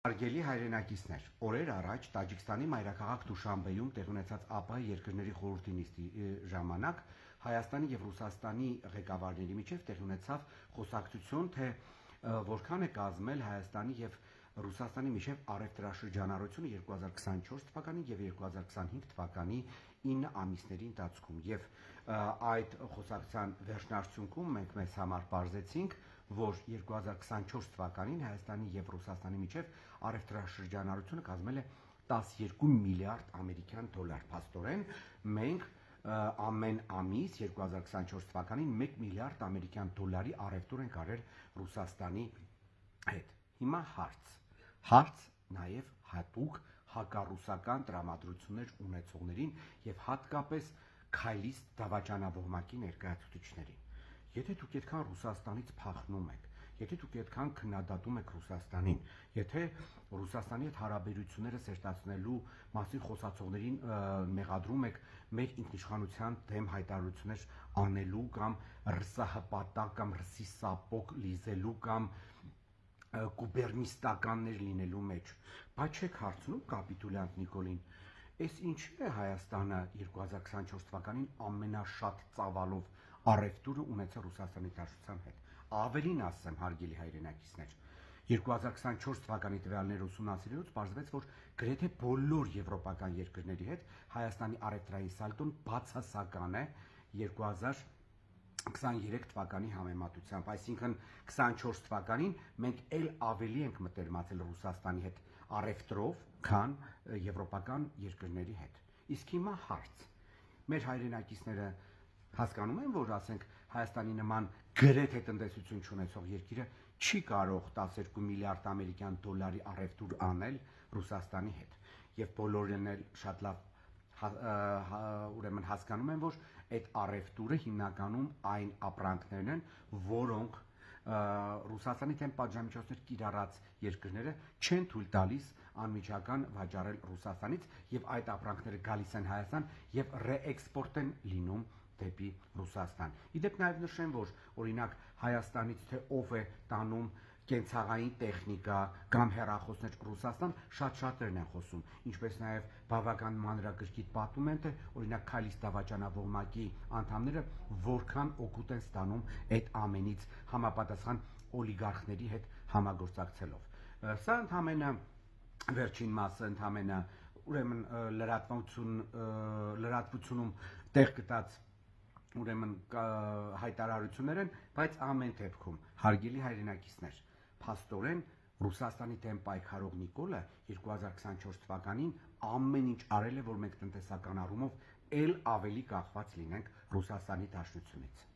Հարգելի հայրենակիցներ, օրեր առաջ Տաջիկստանի մայրաքաղաք Դուշանբեում տեղի ունեցած ԱՊՀ երկրների խորհրդի նիստի ժամանակ Հայաստանի եւ Ռուսաստանի ղեկավարների միջև տեղի ունեցավ խոսակցություն, թե որքան է կազմել Հայաստանի եւ Ռուսաստանի միջև առևտրաշրջանառությունը 2024 թվականին եւ 2025 թվականի 9 ամիսների ընթացքում եւ այդ խոսակցության վերջնարդյունքում մենք մեզ համար բարձեցինք, որ 2024 թվականին Հայաստանի եւ Ռուսաստանի միջև առևտրաշրջանառությունը կազմել է 12 միլիարդ ամերիկյան դոլար։ Փաստորեն մենք ամեն ամիս 2024 թվականին 1 միլիարդ ամերիկյան դոլարի առևտուր ենք արել Ռուսաստանի հետ։ Հիմա հարց նաև հատուկ հակառուսական տրամադրություններ ունեցողներին եւ հատկապես քայլիստ դավաճանավորմակի ներկայացուցիչներին։ Եթե դուք այդքան Ռուսաստանից փախնում եք, եթե դուք այդքան քննադատում եք Ռուսաստանին, եթե Ռուսաստանի հետ հարաբերությունները սերտացնելու մասին խոսացողներին մեղադրում եք մեր ինքնիշխանության դեմ հայտարարություններ անելու կամ ռսահպատակ կամ ռսիսապոկ լիզելու կամ գուբերնիստականներ լինելու մեջ, բայց չեք հարցնում կապիտուլյանտ Նիկոլին, այս ինչի է Հայաստանը 2024 թվականին ամենաշատ ծավալով առևտուրը ունեցել Ռուսաստանի Դաշնության հետ։ Ավելին ասեմ, հարգելի հայրենակիցներ, 2024 թվականի տվյալները ուսումնասիրելուց պարզվեց, որ գրեթե բոլոր եվրոպական երկրների հետ Հայաստանի առևտրային սալդոն բացասական է 2023 թվականի համեմատությամբ, այսինքն 24 թվականին մենք էլ ավելի ենք մտերմացել Ռուսաստանի հետ առևտրով, քան եվրոպական երկրների հետ։ Իսկ հիմա հարց. մեր հայրենակիցները հասկանում են, որ ասենք Հայաստանի նման գրեթե տնտեսություն չունեցող երկիրը չի կարող 12 միլիարդ ամերիկյան դոլարի առևտուր անել Ռուսաստանի հետ։ Եվ բոլորն էլ շատ լավ ուրեմն հասկանում են, որ այդ առևտուրը հիմնականում այն ապրանքներն են, որոնք Ռուսաստանի դեմ պատժամիջոցներ կիրառած երկրները չեն թույլ տալիս անմիջական վաճառել Ռուսաստանից եւ այդ ապրանքները գալիս են Հայաստան եւ ռեէքսպորտ են լինում դեպի Ռուսաստան։ Իդեպ նաեւ նշեմ, որ օրինակ Հայաստանից թե ով է տանում կենցաղային տեխնիկա կամ հեռախոսներ Ռուսաստան շատ-շատերն են խոսում, ինչպես նաև բավական մանրակրկիտ պատում են, թե օրինակ քայլիստ դավաճանավորմակի անդամները որքան օգուտ են ստանում այդ ամենից համապատասխան օլիգարխների հետ համագործակցելով։ Սա ընդհանրապես վերջին մասը, ընդհանրապես ուրեմն լրատվությունում տեղ գտած ուրեմն հայտարարություններ են, բայց ամեն դեպքում հարգելի հայրենակիցներ, փաստորեն Ռուսաստանի դեմ պայքարող Նիկոլը 2024 թվականին ամեն ինչ արել է, որ մենք տնտեսական առումով էլ ավելի կախված լինենք Ռուսաստանի Դաշնությունից։